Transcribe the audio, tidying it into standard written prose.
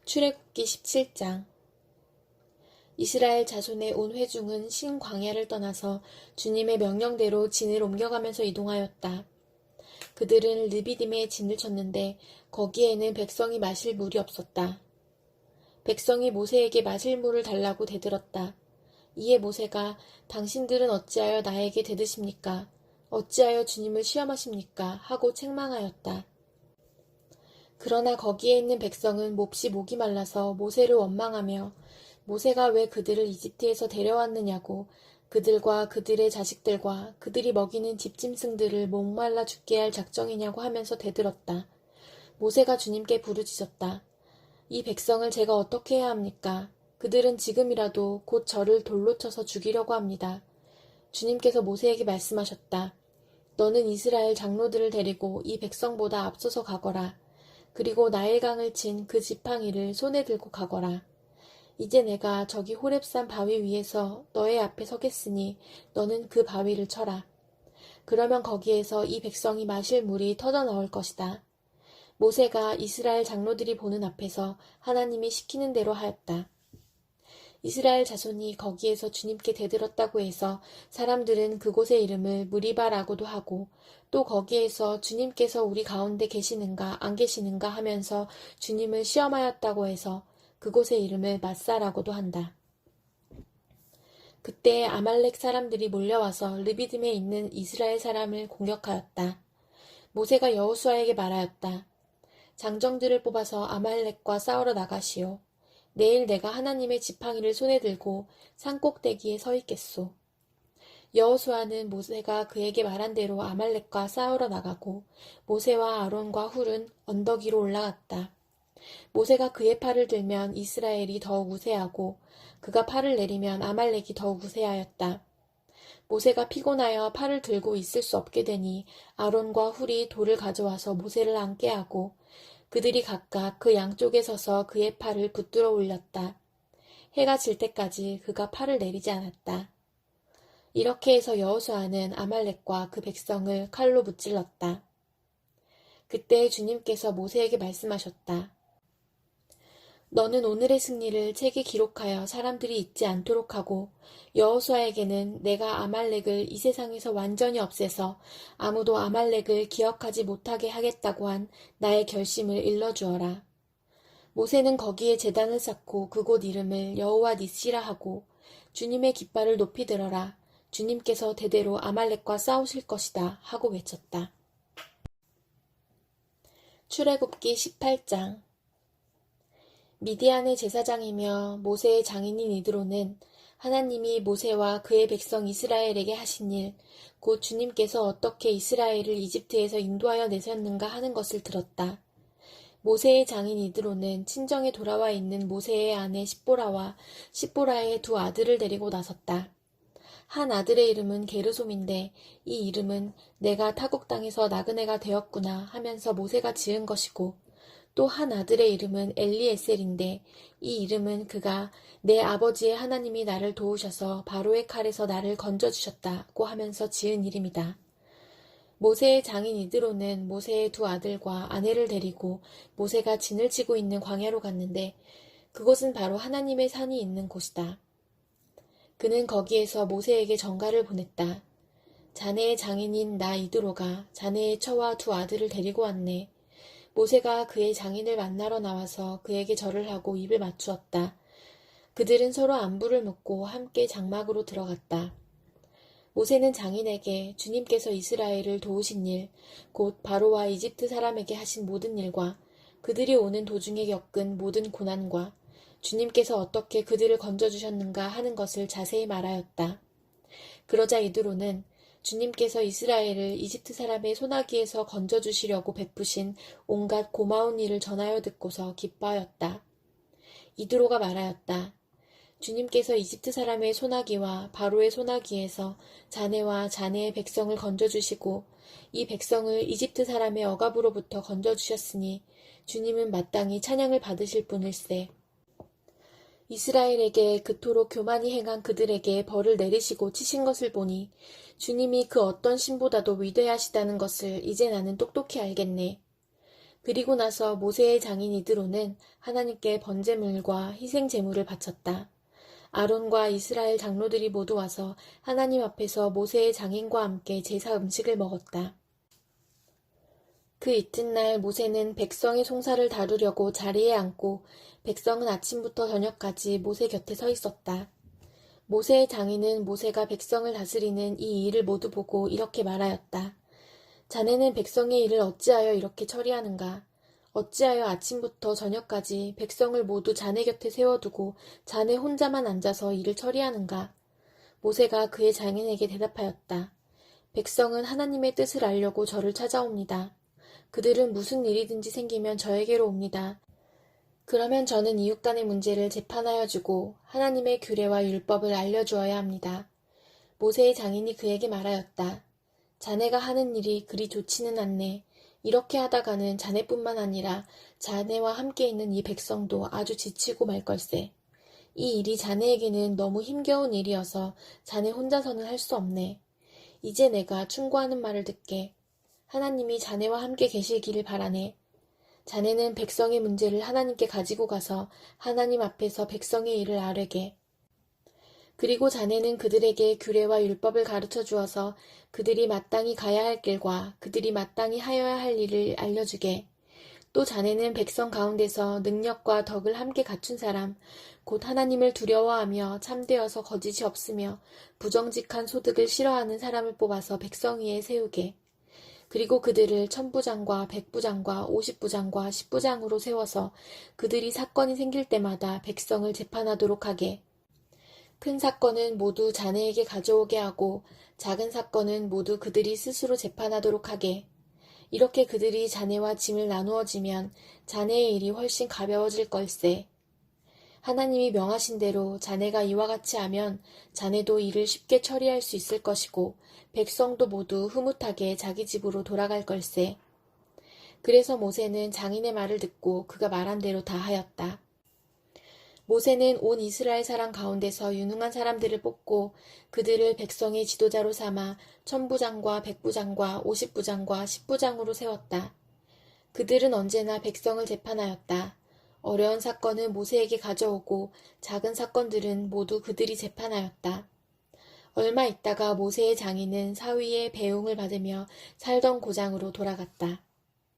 출애굽기 17장. 이스라엘 자손의 온 회중은 신광야를 떠나서 주님의 명령대로 진을 옮겨가면서 이동하였다. 그들은 르비딤에 진을 쳤는데 거기에는 백성이 마실 물이 없었다. 백성이 모세에게 마실 물을 달라고 대들었다. 이에 모세가 당신들은 어찌하여 나에게 대드십니까? 어찌하여 주님을 시험하십니까? 하고 책망하였다. 그러나 거기에 있는 백성은 몹시 목이 말라서 모세를 원망하며 모세가 왜 그들을 이집트에서 데려왔느냐고 그들과 그들의 자식들과 그들이 먹이는 집짐승들을 목말라 죽게 할 작정이냐고 하면서 대들었다. 모세가 주님께 부르짖었다. 이 백성을 제가 어떻게 해야 합니까? 그들은 지금이라도 곧 저를 돌로 쳐서 죽이려고 합니다. 주님께서 모세에게 말씀하셨다. 너는 이스라엘 장로들을 데리고 이 백성보다 앞서서 가거라. 그리고 나일강을 친 그 지팡이를 손에 들고 가거라. 이제 내가 저기 호렙산 바위 위에서 너의 앞에 서겠으니 너는 그 바위를 쳐라. 그러면 거기에서 이 백성이 마실 물이 터져 나올 것이다. 모세가 이스라엘 장로들이 보는 앞에서 하나님이 시키는 대로 하였다. 이스라엘 자손이 거기에서 주님께 대들었다고 해서 사람들은 그곳의 이름을 무리바라고도 하고 또 거기에서 주님께서 우리 가운데 계시는가 안 계시는가 하면서 주님을 시험하였다고 해서 그곳의 이름을 마사라고도 한다. 그때 아말렉 사람들이 몰려와서 르비딤에 있는 이스라엘 사람을 공격하였다. 모세가 여호수아에게 말하였다. 장정들을 뽑아서 아말렉과 싸우러 나가시오. 내일 내가 하나님의 지팡이를 손에 들고 산꼭대기에 서 있겠소. 여호수아는 모세가 그에게 말한 대로 아말렉과 싸우러 나가고 모세와 아론과 훌은 언덕 위로 올라갔다. 모세가 그의 팔을 들면 이스라엘이 더욱 우세하고 그가 팔을 내리면 아말렉이 더욱 우세하였다. 모세가 피곤하여 팔을 들고 있을 수 없게 되니 아론과 훌이 돌을 가져와서 모세를 앉게 하고 그들이 각각 그 양쪽에 서서 그의 팔을 붙들어 올렸다. 해가 질 때까지 그가 팔을 내리지 않았다. 이렇게 해서 여호수아는 아말렉과 그 백성을 칼로 무찔렀다. 그때 주님께서 모세에게 말씀하셨다. 너는 오늘의 승리를 책에 기록하여 사람들이 잊지 않도록 하고 여호수아에게는 내가 아말렉을 이 세상에서 완전히 없애서 아무도 아말렉을 기억하지 못하게 하겠다고 한 나의 결심을 일러주어라. 모세는 거기에 제단을 쌓고 그곳 이름을 여호와 니시라 하고 주님의 깃발을 높이 들어라. 주님께서 대대로 아말렉과 싸우실 것이다 하고 외쳤다. 출애굽기 18장. 미디안의 제사장이며 모세의 장인인 이드로는 하나님이 모세와 그의 백성 이스라엘에게 하신 일, 곧 주님께서 어떻게 이스라엘을 이집트에서 인도하여 내셨는가 하는 것을 들었다. 모세의 장인 이드로는 친정에 돌아와 있는 모세의 아내 십보라와 십보라의 두 아들을 데리고 나섰다. 한 아들의 이름은 게르솜인데 이 이름은 내가 타국 땅에서 나그네가 되었구나 하면서 모세가 지은 것이고 또 한 아들의 이름은 엘리에셀인데 이 이름은 그가 내 아버지의 하나님이 나를 도우셔서 바로의 칼에서 나를 건져주셨다고 하면서 지은 이름이다. 모세의 장인 이드로는 모세의 두 아들과 아내를 데리고 모세가 진을 치고 있는 광야로 갔는데 그곳은 바로 하나님의 산이 있는 곳이다. 그는 거기에서 모세에게 전가를 보냈다. 자네의 장인인 나 이드로가 자네의 처와 두 아들을 데리고 왔네. 모세가 그의 장인을 만나러 나와서 그에게 절을 하고 입을 맞추었다. 그들은 서로 안부를 묻고 함께 장막으로 들어갔다. 모세는 장인에게 주님께서 이스라엘을 도우신 일, 곧 바로와 이집트 사람에게 하신 모든 일과 그들이 오는 도중에 겪은 모든 고난과 주님께서 어떻게 그들을 건져주셨는가 하는 것을 자세히 말하였다. 그러자 이드로는 주님께서 이스라엘을 이집트 사람의 손아귀에서 건져주시려고 베푸신 온갖 고마운 일을 전하여 듣고서 기뻐하였다. 이드로가 말하였다. 주님께서 이집트 사람의 손아귀와 바로의 손아귀에서 자네와 자네의 백성을 건져주시고 이 백성을 이집트 사람의 억압으로부터 건져주셨으니 주님은 마땅히 찬양을 받으실 분일세. 이스라엘에게 그토록 교만히 행한 그들에게 벌을 내리시고 치신 것을 보니 주님이 그 어떤 신보다도 위대하시다는 것을 이제 나는 똑똑히 알겠네. 그리고 나서 모세의 장인 이드로는 하나님께 번제물과 희생 제물을 바쳤다. 아론과 이스라엘 장로들이 모두 와서 하나님 앞에서 모세의 장인과 함께 제사 음식을 먹었다. 그 이튿날 모세는 백성의 송사를 다루려고 자리에 앉고 백성은 아침부터 저녁까지 모세 곁에 서 있었다. 모세의 장인은 모세가 백성을 다스리는 이 일을 모두 보고 이렇게 말하였다. 자네는 백성의 일을 어찌하여 이렇게 처리하는가? 어찌하여 아침부터 저녁까지 백성을 모두 자네 곁에 세워두고 자네 혼자만 앉아서 일을 처리하는가? 모세가 그의 장인에게 대답하였다. 백성은 하나님의 뜻을 알려고 저를 찾아옵니다. 그들은 무슨 일이든지 생기면 저에게로 옵니다. 그러면 저는 이웃 간의 문제를 재판하여 주고 하나님의 규례와 율법을 알려주어야 합니다. 모세의 장인이 그에게 말하였다. 자네가 하는 일이 그리 좋지는 않네. 이렇게 하다가는 자네뿐만 아니라 자네와 함께 있는 이 백성도 아주 지치고 말 걸세. 이 일이 자네에게는 너무 힘겨운 일이어서 자네 혼자서는 할 수 없네. 이제 내가 충고하는 말을 듣게. 하나님이 자네와 함께 계시기를 바라네. 자네는 백성의 문제를 하나님께 가지고 가서 하나님 앞에서 백성의 일을 아뢰게. 그리고 자네는 그들에게 규례와 율법을 가르쳐 주어서 그들이 마땅히 가야 할 길과 그들이 마땅히 하여야 할 일을 알려주게. 또 자네는 백성 가운데서 능력과 덕을 함께 갖춘 사람, 곧 하나님을 두려워하며 참되어서 거짓이 없으며 부정직한 소득을 싫어하는 사람을 뽑아서 백성 위에 세우게. 그리고 그들을 천부장과 백부장과 50부장과 10부장으로 세워서 그들이 사건이 생길 때마다 백성을 재판하도록 하게. 큰 사건은 모두 자네에게 가져오게 하고 작은 사건은 모두 그들이 스스로 재판하도록 하게. 이렇게 그들이 자네와 짐을 나누어지면 자네의 일이 훨씬 가벼워질 걸세. 하나님이 명하신 대로 자네가 이와 같이 하면 자네도 일을 쉽게 처리할 수 있을 것이고 백성도 모두 흐뭇하게 자기 집으로 돌아갈 걸세. 그래서 모세는 장인의 말을 듣고 그가 말한 대로 다 하였다. 모세는 온 이스라엘 사람 가운데서 유능한 사람들을 뽑고 그들을 백성의 지도자로 삼아 천부장과 백부장과 50부장과 10부장으로 세웠다. 그들은 언제나 백성을 재판하였다. 어려운 사건은 모세에게 가져오고 작은 사건들은 모두 그들이 재판하였다. 얼마 있다가 모세의 장인은 사위의 배웅을 받으며 살던 고장으로 돌아갔다.